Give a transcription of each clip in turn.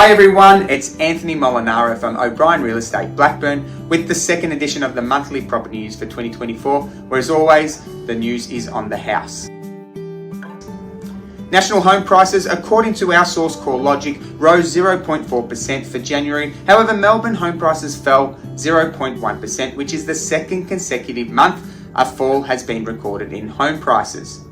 Hi everyone, it's Anthony Molinaro from O'Brien Real Estate Blackburn with the second edition of the monthly property news for 2024, where as always, the news is on the house. National home prices, according to our source CoreLogic, rose 0.4% for January. However, Melbourne home prices fell 0.1%, which is the second consecutive month a fall has been recorded in home prices.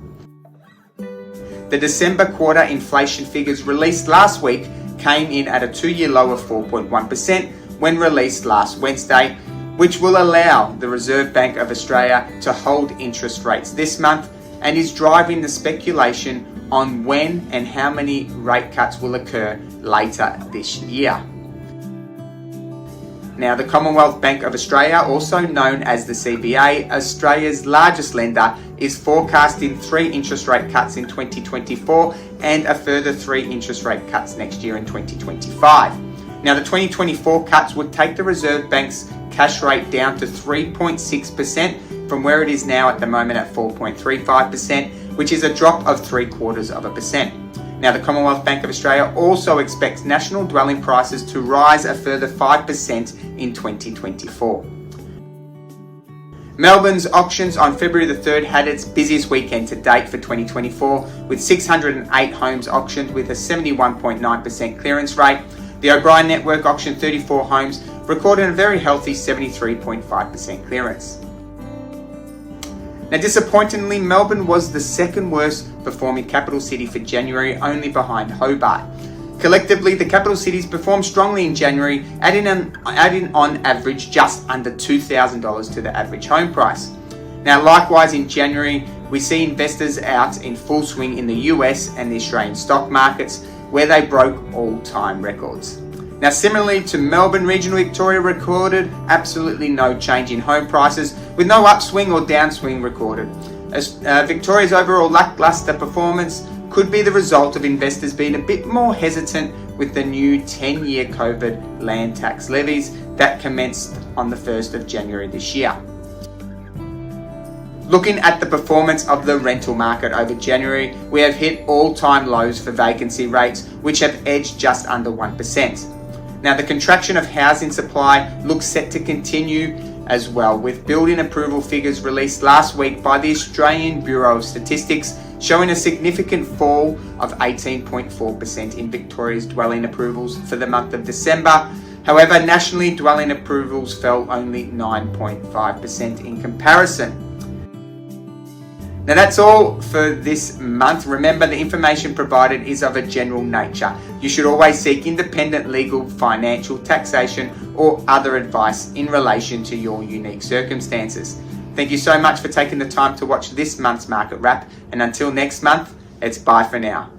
The December quarter inflation figures released last week came in at a two-year low of 4.1% when released last Wednesday, which will allow the Reserve Bank of Australia to hold interest rates this month and is driving the speculation on when and how many rate cuts will occur later this year. Now, the Commonwealth Bank of Australia, also known as the CBA, Australia's largest lender, is forecasting 3 interest rate cuts in 2024 and a further 3 interest rate cuts next year in 2025. Now, the 2024 cuts would take the Reserve Bank's cash rate down to 3.6% from where it is now at the moment at 4.35%, which is a drop of 0.75%. Now, the Commonwealth Bank of Australia also expects national dwelling prices to rise a further 5% in 2024. Melbourne's auctions on February the 3rd had its busiest weekend to date for 2024, with 608 homes auctioned with a 71.9% clearance rate. The O'Brien Network auctioned 34 homes, recording a very healthy 73.5% clearance. Now, disappointingly, Melbourne was the second worst performing capital city for January, only behind Hobart. Collectively, the capital cities performed strongly in January, adding on average just under $2,000 to the average home price. Now, likewise in January, we see investors out in full swing in the US and the Australian stock markets, where they broke all-time records. Now, similarly to Melbourne, regional Victoria recorded absolutely no change in home prices, with no upswing or downswing recorded. Victoria's overall lackluster performance could be the result of investors being a bit more hesitant with the new 10-year COVID land tax levies that commenced on the 1st of January this year. Looking at the performance of the rental market over January, we have hit all-time lows for vacancy rates, which have edged just under 1%. Now, the contraction of housing supply looks set to continue as well, with building approval figures released last week by the Australian Bureau of Statistics showing a significant fall of 18.4% in Victoria's dwelling approvals for the month of December. However, nationally, dwelling approvals fell only 9.5% in comparison. Now, that's all for this month. Remember, the information provided is of a general nature. You should always seek independent legal, financial, taxation, or other advice in relation to your unique circumstances. Thank you so much for taking the time to watch this month's market wrap, and until next month, it's bye for now.